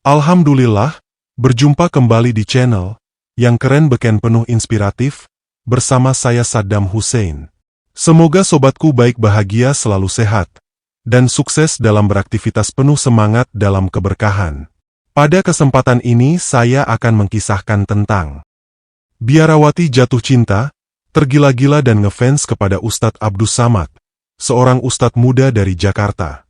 Alhamdulillah, berjumpa kembali di channel yang keren beken penuh inspiratif bersama saya Saddam Hussein. Semoga sobatku baik bahagia selalu sehat dan sukses dalam beraktivitas penuh semangat dalam keberkahan. Pada kesempatan ini saya akan mengkisahkan tentang biarawati jatuh cinta, tergila-gila dan ngefans kepada Ustadz Abdus Samad, seorang ustadz muda dari Jakarta.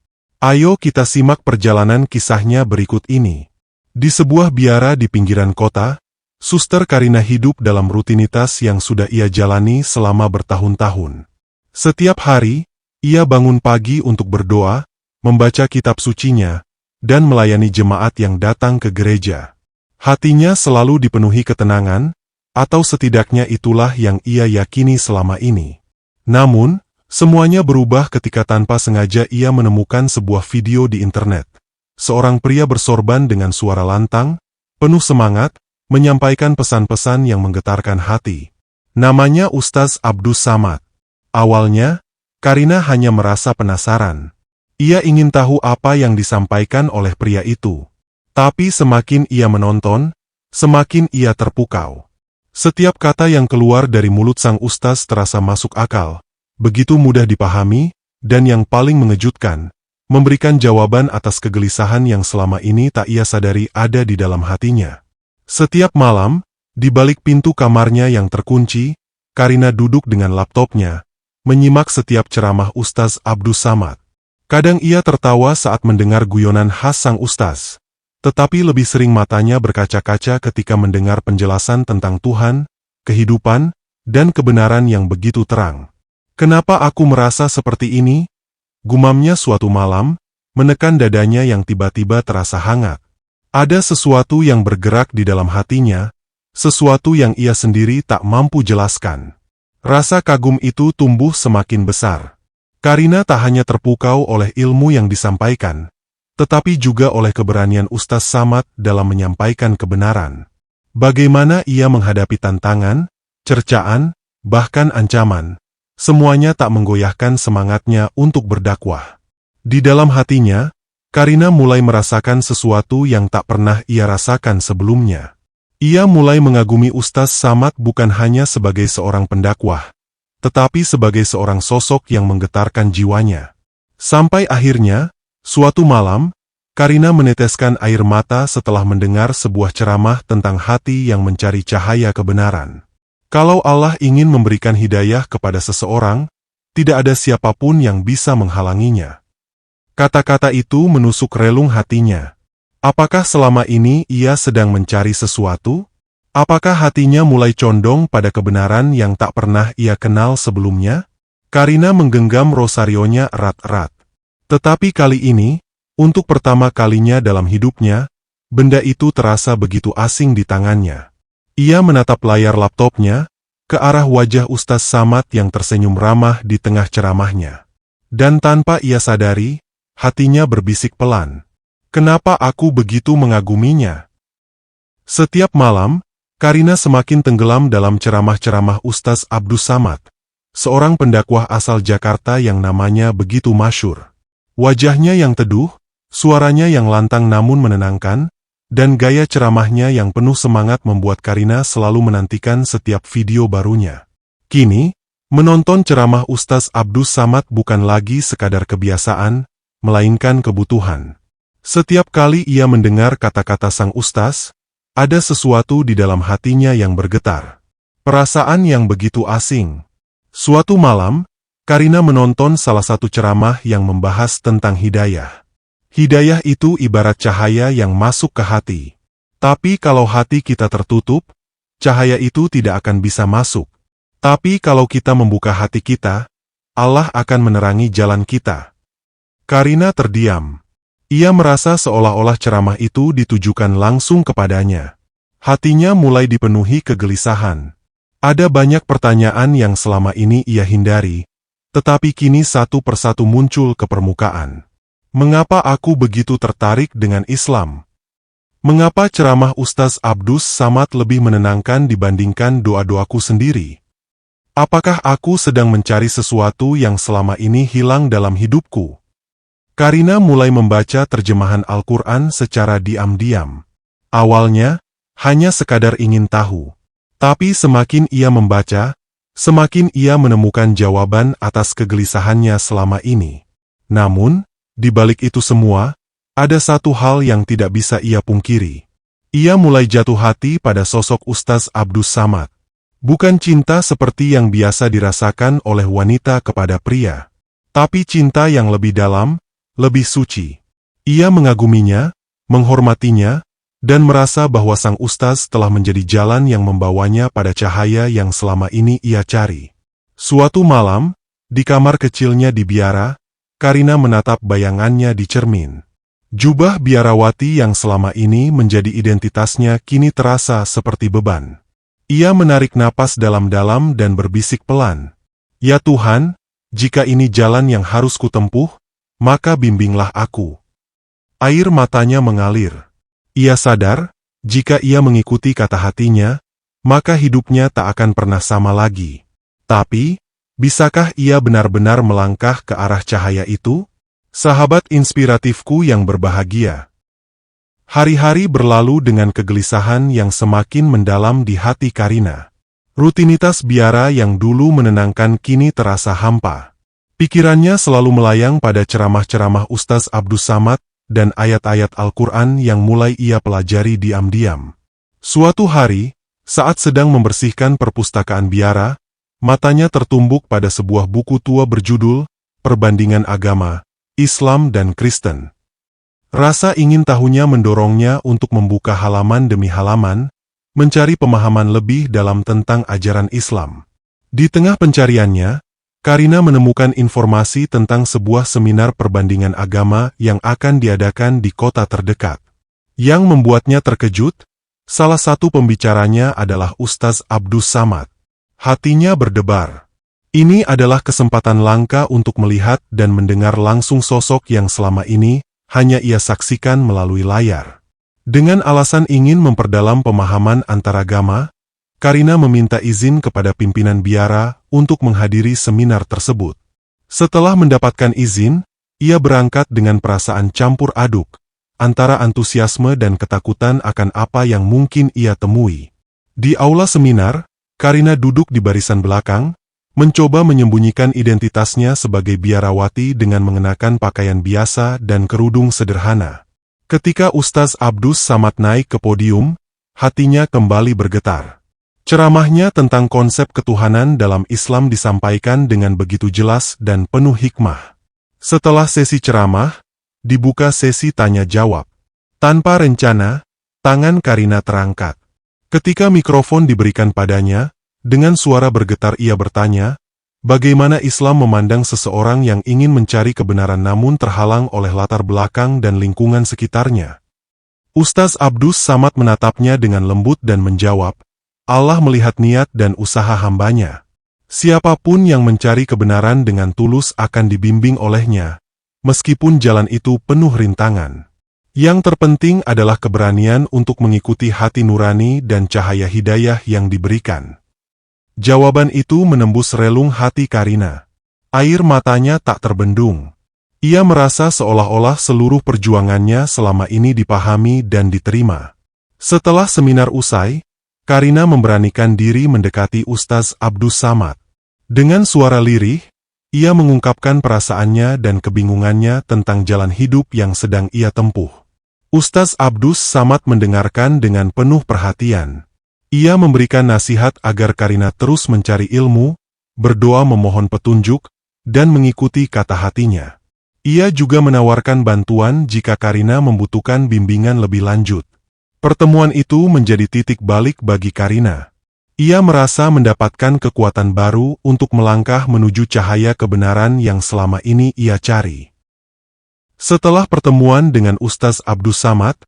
Ayo kita simak perjalanan kisahnya berikut ini. Di sebuah biara di pinggiran kota, Suster Karina hidup dalam rutinitas yang sudah ia jalani selama bertahun-tahun. Setiap hari, ia bangun pagi untuk berdoa, membaca kitab sucinya, dan melayani jemaat yang datang ke gereja. Hatinya selalu dipenuhi ketenangan, atau setidaknya itulah yang ia yakini selama ini. Namun, semuanya berubah ketika tanpa sengaja ia menemukan sebuah video di internet. Seorang pria bersorban dengan suara lantang, penuh semangat, menyampaikan pesan-pesan yang menggetarkan hati. Namanya Ustadz Abdus Samad. Awalnya, Karina hanya merasa penasaran. Ia ingin tahu apa yang disampaikan oleh pria itu. Tapi semakin ia menonton, semakin ia terpukau. Setiap kata yang keluar dari mulut sang ustaz terasa masuk akal, begitu mudah dipahami, dan yang paling mengejutkan, memberikan jawaban atas kegelisahan yang selama ini tak ia sadari ada di dalam hatinya. Setiap malam, di balik pintu kamarnya yang terkunci, Karina duduk dengan laptopnya, menyimak setiap ceramah Ustaz Abdus Samad. Kadang ia tertawa saat mendengar guyonan khas sang ustaz, tetapi lebih sering matanya berkaca-kaca ketika mendengar penjelasan tentang Tuhan, kehidupan, dan kebenaran yang begitu terang. "Kenapa aku merasa seperti ini?" gumamnya suatu malam, menekan dadanya yang tiba-tiba terasa hangat. Ada sesuatu yang bergerak di dalam hatinya, sesuatu yang ia sendiri tak mampu jelaskan. Rasa kagum itu tumbuh semakin besar. Karina tak hanya terpukau oleh ilmu yang disampaikan, tetapi juga oleh keberanian Ustaz Samad dalam menyampaikan kebenaran. Bagaimana ia menghadapi tantangan, cercaan, bahkan ancaman. Semuanya tak menggoyahkan semangatnya untuk berdakwah. Di dalam hatinya, Karina mulai merasakan sesuatu yang tak pernah ia rasakan sebelumnya. Ia mulai mengagumi Ustaz Samad bukan hanya sebagai seorang pendakwah, tetapi sebagai seorang sosok yang menggetarkan jiwanya. Sampai akhirnya, suatu malam, Karina meneteskan air mata setelah mendengar sebuah ceramah tentang hati yang mencari cahaya kebenaran. Kalau Allah ingin memberikan hidayah kepada seseorang, tidak ada siapapun yang bisa menghalanginya. Kata-kata itu menusuk relung hatinya. Apakah selama ini ia sedang mencari sesuatu? Apakah hatinya mulai condong pada kebenaran yang tak pernah ia kenal sebelumnya? Karina menggenggam rosarionya erat-erat. Tetapi kali ini, untuk pertama kalinya dalam hidupnya, benda itu terasa begitu asing di tangannya. Ia menatap layar laptopnya, ke arah wajah Ustaz Samad yang tersenyum ramah di tengah ceramahnya. Dan tanpa ia sadari, hatinya berbisik pelan. Kenapa aku begitu mengaguminya? Setiap malam, Karina semakin tenggelam dalam ceramah-ceramah Ustaz Abdus Samad, seorang pendakwah asal Jakarta yang namanya begitu masyhur. Wajahnya yang teduh, suaranya yang lantang namun menenangkan, dan gaya ceramahnya yang penuh semangat membuat Karina selalu menantikan setiap video barunya. Kini, menonton ceramah Ustaz Abdus Samad bukan lagi sekadar kebiasaan, melainkan kebutuhan. Setiap kali ia mendengar kata-kata sang ustaz, ada sesuatu di dalam hatinya yang bergetar. Perasaan yang begitu asing. Suatu malam, Karina menonton salah satu ceramah yang membahas tentang hidayah. Hidayah itu ibarat cahaya yang masuk ke hati. Tapi kalau hati kita tertutup, cahaya itu tidak akan bisa masuk. Tapi kalau kita membuka hati kita, Allah akan menerangi jalan kita. Karina terdiam. Ia merasa seolah-olah ceramah itu ditujukan langsung kepadanya. Hatinya mulai dipenuhi kegelisahan. Ada banyak pertanyaan yang selama ini ia hindari, tetapi kini satu persatu muncul ke permukaan. Mengapa aku begitu tertarik dengan Islam? Mengapa ceramah Ustaz Abdus Samad lebih menenangkan dibandingkan doa-doaku sendiri? Apakah aku sedang mencari sesuatu yang selama ini hilang dalam hidupku? Karina mulai membaca terjemahan Al-Quran secara diam-diam. Awalnya, hanya sekadar ingin tahu. Tapi semakin ia membaca, semakin ia menemukan jawaban atas kegelisahannya selama ini. Namun, di balik itu semua, ada satu hal yang tidak bisa ia pungkiri. Ia mulai jatuh hati pada sosok Ustaz Abdus Samad. Bukan cinta seperti yang biasa dirasakan oleh wanita kepada pria, tapi cinta yang lebih dalam, lebih suci. Ia mengaguminya, menghormatinya, dan merasa bahwa sang ustaz telah menjadi jalan yang membawanya pada cahaya yang selama ini ia cari. Suatu malam, di kamar kecilnya di biara, Karina menatap bayangannya di cermin. Jubah biarawati yang selama ini menjadi identitasnya kini terasa seperti beban. Ia menarik napas dalam-dalam dan berbisik pelan. "Ya Tuhan, jika ini jalan yang harus kutempuh, maka bimbinglah aku." Air matanya mengalir. Ia sadar, jika ia mengikuti kata hatinya, maka hidupnya tak akan pernah sama lagi. Tapi, bisakah ia benar-benar melangkah ke arah cahaya itu? Sahabat inspiratifku yang berbahagia. Hari-hari berlalu dengan kegelisahan yang semakin mendalam di hati Karina. Rutinitas biara yang dulu menenangkan kini terasa hampa. Pikirannya selalu melayang pada ceramah-ceramah Ustaz Abdus Samad dan ayat-ayat Al-Quran yang mulai ia pelajari diam-diam. Suatu hari, saat sedang membersihkan perpustakaan biara, matanya tertumbuk pada sebuah buku tua berjudul Perbandingan Agama, Islam dan Kristen. Rasa ingin tahunya mendorongnya untuk membuka halaman demi halaman, mencari pemahaman lebih dalam tentang ajaran Islam. Di tengah pencariannya, Karina menemukan informasi tentang sebuah seminar perbandingan agama yang akan diadakan di kota terdekat. Yang membuatnya terkejut, salah satu pembicaranya adalah Ustaz Abdus Samad. Hatinya berdebar. Ini adalah kesempatan langka untuk melihat dan mendengar langsung sosok yang selama ini hanya ia saksikan melalui layar. Dengan alasan ingin memperdalam pemahaman antaragama, Karina meminta izin kepada pimpinan biara untuk menghadiri seminar tersebut. Setelah mendapatkan izin, ia berangkat dengan perasaan campur aduk, antara antusiasme dan ketakutan akan apa yang mungkin ia temui. Di aula seminar, Karina duduk di barisan belakang, mencoba menyembunyikan identitasnya sebagai biarawati dengan mengenakan pakaian biasa dan kerudung sederhana. Ketika Ustaz Abdus Samad naik ke podium, hatinya kembali bergetar. Ceramahnya tentang konsep ketuhanan dalam Islam disampaikan dengan begitu jelas dan penuh hikmah. Setelah sesi ceramah, dibuka sesi tanya-jawab. Tanpa rencana, tangan Karina terangkat. Ketika mikrofon diberikan padanya, dengan suara bergetar ia bertanya, bagaimana Islam memandang seseorang yang ingin mencari kebenaran namun terhalang oleh latar belakang dan lingkungan sekitarnya. Ustaz Abdus Samad menatapnya dengan lembut dan menjawab, Allah melihat niat dan usaha hambanya. Siapapun yang mencari kebenaran dengan tulus akan dibimbing olehnya, meskipun jalan itu penuh rintangan. Yang terpenting adalah keberanian untuk mengikuti hati nurani dan cahaya hidayah yang diberikan. Jawaban itu menembus relung hati Karina. Air matanya tak terbendung. Ia merasa seolah-olah seluruh perjuangannya selama ini dipahami dan diterima. Setelah seminar usai, Karina memberanikan diri mendekati Ustaz Abdus Samad. Dengan suara lirih, ia mengungkapkan perasaannya dan kebingungannya tentang jalan hidup yang sedang ia tempuh. Ustaz Abdus Samad mendengarkan dengan penuh perhatian. Ia memberikan nasihat agar Karina terus mencari ilmu, berdoa memohon petunjuk, dan mengikuti kata hatinya. Ia juga menawarkan bantuan jika Karina membutuhkan bimbingan lebih lanjut. Pertemuan itu menjadi titik balik bagi Karina. Ia merasa mendapatkan kekuatan baru untuk melangkah menuju cahaya kebenaran yang selama ini ia cari. Setelah pertemuan dengan Ustaz Abdus Samad,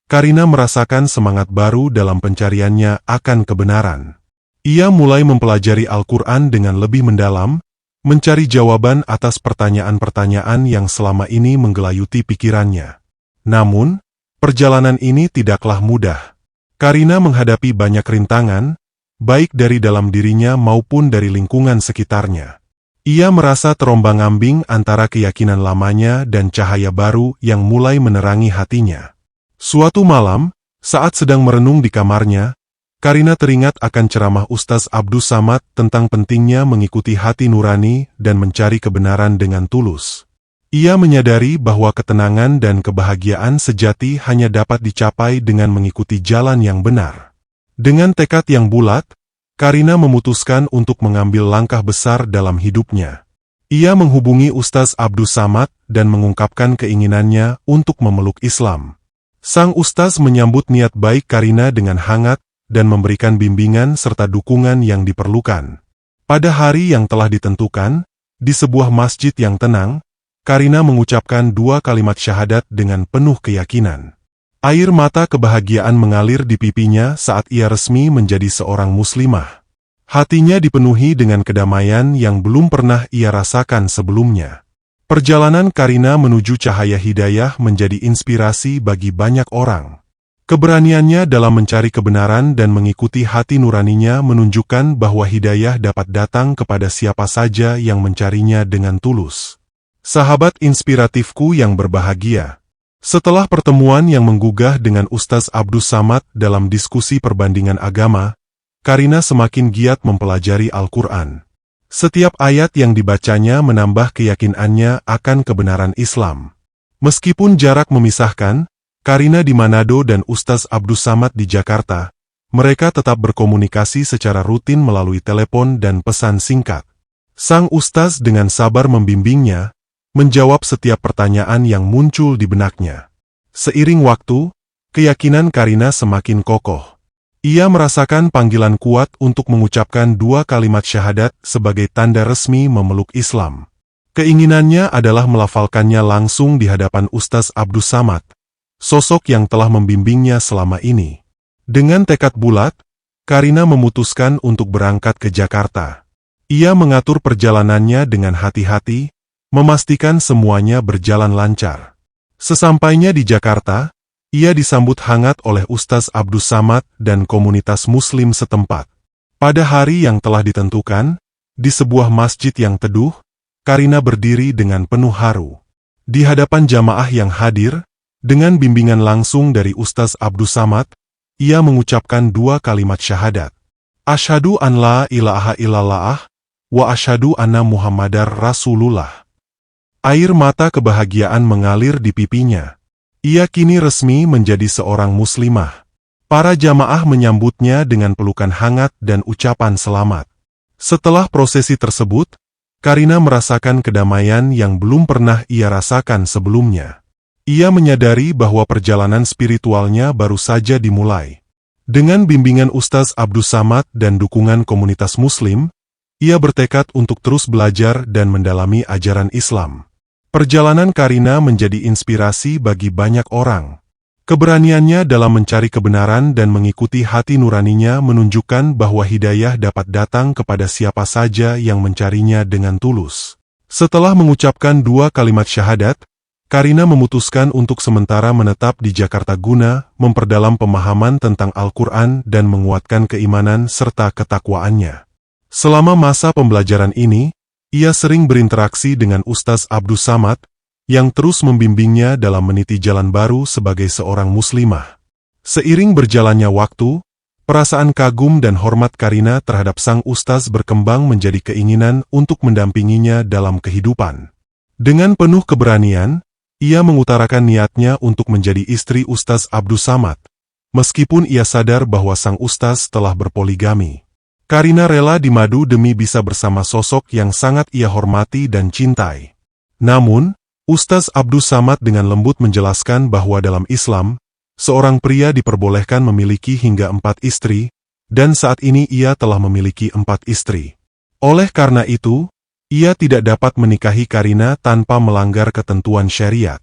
Karina merasakan semangat baru dalam pencariannya akan kebenaran. Ia mulai mempelajari Al-Quran dengan lebih mendalam, mencari jawaban atas pertanyaan-pertanyaan yang selama ini menggelayuti pikirannya. Namun, perjalanan ini tidaklah mudah. Karina menghadapi banyak rintangan, baik dari dalam dirinya maupun dari lingkungan sekitarnya. Ia merasa terombang-ambing antara keyakinan lamanya dan cahaya baru yang mulai menerangi hatinya. Suatu malam, saat sedang merenung di kamarnya, Karina teringat akan ceramah Ustaz Abdus Samad tentang pentingnya mengikuti hati nurani dan mencari kebenaran dengan tulus. Ia menyadari bahwa ketenangan dan kebahagiaan sejati hanya dapat dicapai dengan mengikuti jalan yang benar. Dengan tekad yang bulat, Karina memutuskan untuk mengambil langkah besar dalam hidupnya. Ia menghubungi Ustaz Abdus Samad dan mengungkapkan keinginannya untuk memeluk Islam. Sang Ustaz menyambut niat baik Karina dengan hangat dan memberikan bimbingan serta dukungan yang diperlukan. Pada hari yang telah ditentukan, di sebuah masjid yang tenang, Karina mengucapkan 2 kalimat syahadat dengan penuh keyakinan. Air mata kebahagiaan mengalir di pipinya saat ia resmi menjadi seorang muslimah. Hatinya dipenuhi dengan kedamaian yang belum pernah ia rasakan sebelumnya. Perjalanan Karina menuju cahaya hidayah menjadi inspirasi bagi banyak orang. Keberaniannya dalam mencari kebenaran dan mengikuti hati nuraninya menunjukkan bahwa hidayah dapat datang kepada siapa saja yang mencarinya dengan tulus. Sahabat inspiratifku yang berbahagia, setelah pertemuan yang menggugah dengan Ustaz Abdus Samad dalam diskusi perbandingan agama, Karina semakin giat mempelajari Al-Quran. Setiap ayat yang dibacanya menambah keyakinannya akan kebenaran Islam. Meskipun jarak memisahkan, Karina di Manado dan Ustaz Abdus Samad di Jakarta, mereka tetap berkomunikasi secara rutin melalui telepon dan pesan singkat. Sang Ustaz dengan sabar membimbingnya, menjawab setiap pertanyaan yang muncul di benaknya. Seiring waktu, keyakinan Karina semakin kokoh. Ia merasakan panggilan kuat untuk mengucapkan 2 kalimat syahadat sebagai tanda resmi memeluk Islam. Keinginannya adalah melafalkannya langsung di hadapan Ustaz Abdus Samad, sosok yang telah membimbingnya selama ini. Dengan tekad bulat, Karina memutuskan untuk berangkat ke Jakarta. Ia mengatur perjalanannya dengan hati-hati, memastikan semuanya berjalan lancar. Sesampainya di Jakarta, ia disambut hangat oleh Ustaz Abdus Samad dan komunitas Muslim setempat. Pada hari yang telah ditentukan, di sebuah masjid yang teduh, Karina berdiri dengan penuh haru. Di hadapan jamaah yang hadir, dengan bimbingan langsung dari Ustaz Abdus Samad, ia mengucapkan 2 kalimat syahadat. Asyhadu an la ilaha illallah, wa asyhadu anna Muhammadar Rasulullah. Air mata kebahagiaan mengalir di pipinya. Ia kini resmi menjadi seorang muslimah. Para jamaah menyambutnya dengan pelukan hangat dan ucapan selamat. Setelah prosesi tersebut, Karina merasakan kedamaian yang belum pernah ia rasakan sebelumnya. Ia menyadari bahwa perjalanan spiritualnya baru saja dimulai. Dengan bimbingan Ustaz Abdus Samad dan dukungan komunitas Muslim, ia bertekad untuk terus belajar dan mendalami ajaran Islam. Perjalanan Karina menjadi inspirasi bagi banyak orang. Keberaniannya dalam mencari kebenaran dan mengikuti hati nuraninya menunjukkan bahwa hidayah dapat datang kepada siapa saja yang mencarinya dengan tulus. Setelah mengucapkan 2 kalimat syahadat, Karina memutuskan untuk sementara menetap di Jakarta guna memperdalam pemahaman tentang Al-Quran dan menguatkan keimanan serta ketakwaannya. Selama masa pembelajaran ini, ia sering berinteraksi dengan Ustaz Abdus Samad, yang terus membimbingnya dalam meniti jalan baru sebagai seorang muslimah. Seiring berjalannya waktu, perasaan kagum dan hormat Karina terhadap sang Ustaz berkembang menjadi keinginan untuk mendampinginya dalam kehidupan. Dengan penuh keberanian, ia mengutarakan niatnya untuk menjadi istri Ustaz Abdus Samad, meskipun ia sadar bahwa sang Ustaz telah berpoligami. Karina rela dimadu demi bisa bersama sosok yang sangat ia hormati dan cintai. Namun, Ustaz Abdus Samad dengan lembut menjelaskan bahwa dalam Islam, seorang pria diperbolehkan memiliki hingga 4 istri, dan saat ini ia telah memiliki 4 istri. Oleh karena itu, ia tidak dapat menikahi Karina tanpa melanggar ketentuan syariat.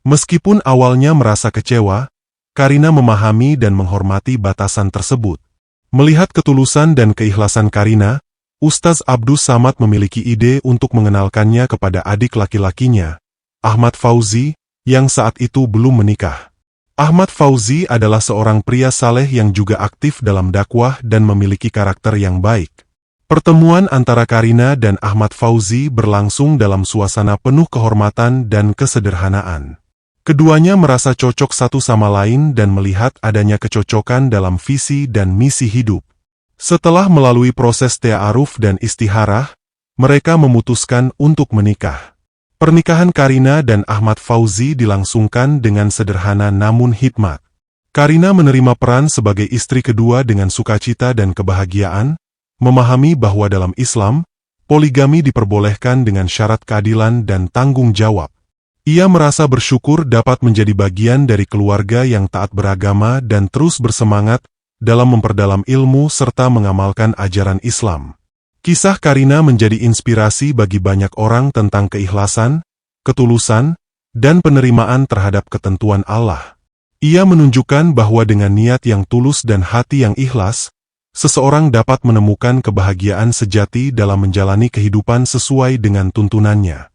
Meskipun awalnya merasa kecewa, Karina memahami dan menghormati batasan tersebut. Melihat ketulusan dan keikhlasan Karina, Ustaz Abdus Samad memiliki ide untuk mengenalkannya kepada adik laki-lakinya, Ahmad Fauzi, yang saat itu belum menikah. Ahmad Fauzi adalah seorang pria saleh yang juga aktif dalam dakwah dan memiliki karakter yang baik. Pertemuan antara Karina dan Ahmad Fauzi berlangsung dalam suasana penuh kehormatan dan kesederhanaan. Keduanya merasa cocok satu sama lain dan melihat adanya kecocokan dalam visi dan misi hidup. Setelah melalui proses ta'aruf dan istikharah, mereka memutuskan untuk menikah. Pernikahan Karina dan Ahmad Fauzi dilangsungkan dengan sederhana namun hikmat. Karina menerima peran sebagai istri kedua dengan sukacita dan kebahagiaan, memahami bahwa dalam Islam, poligami diperbolehkan dengan syarat keadilan dan tanggung jawab. Ia merasa bersyukur dapat menjadi bagian dari keluarga yang taat beragama dan terus bersemangat dalam memperdalam ilmu serta mengamalkan ajaran Islam. Kisah Karina menjadi inspirasi bagi banyak orang tentang keikhlasan, ketulusan, dan penerimaan terhadap ketentuan Allah. Ia menunjukkan bahwa dengan niat yang tulus dan hati yang ikhlas, seseorang dapat menemukan kebahagiaan sejati dalam menjalani kehidupan sesuai dengan tuntunannya.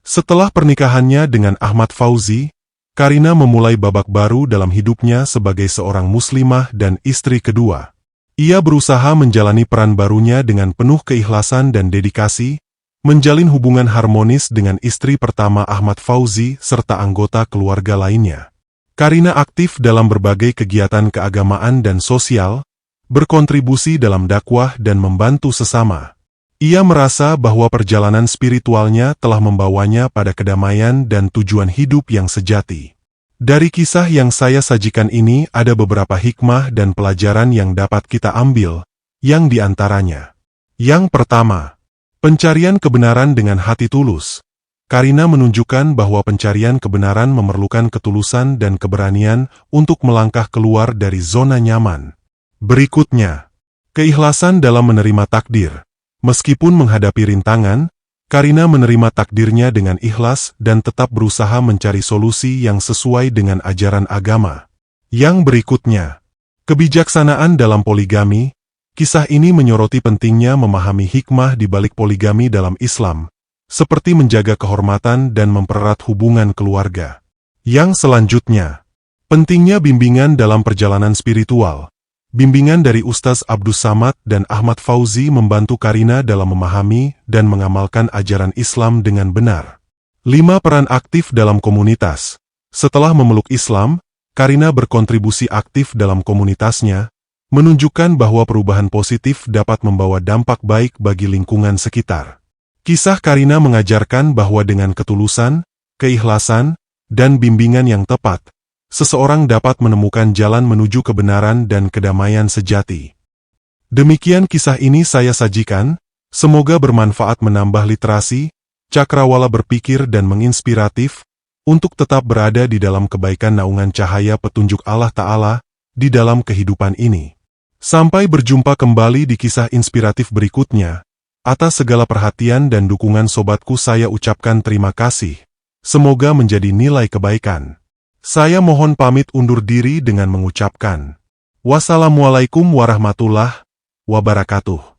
Setelah pernikahannya dengan Ahmad Fauzi, Karina memulai babak baru dalam hidupnya sebagai seorang muslimah dan istri kedua. Ia berusaha menjalani peran barunya dengan penuh keikhlasan dan dedikasi, menjalin hubungan harmonis dengan istri pertama Ahmad Fauzi serta anggota keluarga lainnya. Karina aktif dalam berbagai kegiatan keagamaan dan sosial, berkontribusi dalam dakwah dan membantu sesama. Ia merasa bahwa perjalanan spiritualnya telah membawanya pada kedamaian dan tujuan hidup yang sejati. Dari kisah yang saya sajikan ini ada beberapa hikmah dan pelajaran yang dapat kita ambil, yang diantaranya. Yang pertama, pencarian kebenaran dengan hati tulus. Karina menunjukkan bahwa pencarian kebenaran memerlukan ketulusan dan keberanian untuk melangkah keluar dari zona nyaman. Berikutnya, keikhlasan dalam menerima takdir. Meskipun menghadapi rintangan, Karina menerima takdirnya dengan ikhlas dan tetap berusaha mencari solusi yang sesuai dengan ajaran agama. Yang berikutnya, kebijaksanaan dalam poligami. Kisah ini menyoroti pentingnya memahami hikmah di balik poligami dalam Islam, seperti menjaga kehormatan dan mempererat hubungan keluarga. Yang selanjutnya, pentingnya bimbingan dalam perjalanan spiritual. Bimbingan dari Ustaz Abdus Samad dan Ahmad Fauzi membantu Karina dalam memahami dan mengamalkan ajaran Islam dengan benar. 5. Peran aktif dalam komunitas. Setelah memeluk Islam, Karina berkontribusi aktif dalam komunitasnya, menunjukkan bahwa perubahan positif dapat membawa dampak baik bagi lingkungan sekitar. Kisah Karina mengajarkan bahwa dengan ketulusan, keikhlasan, dan bimbingan yang tepat, seseorang dapat menemukan jalan menuju kebenaran dan kedamaian sejati. Demikian kisah ini saya sajikan, semoga bermanfaat menambah literasi, cakrawala berpikir dan menginspiratif, untuk tetap berada di dalam kebaikan naungan cahaya petunjuk Allah Ta'ala, di dalam kehidupan ini. Sampai berjumpa kembali di kisah inspiratif berikutnya. Atas segala perhatian dan dukungan sobatku saya ucapkan terima kasih. Semoga menjadi nilai kebaikan. Saya mohon pamit undur diri dengan mengucapkan, wassalamualaikum warahmatullahi wabarakatuh.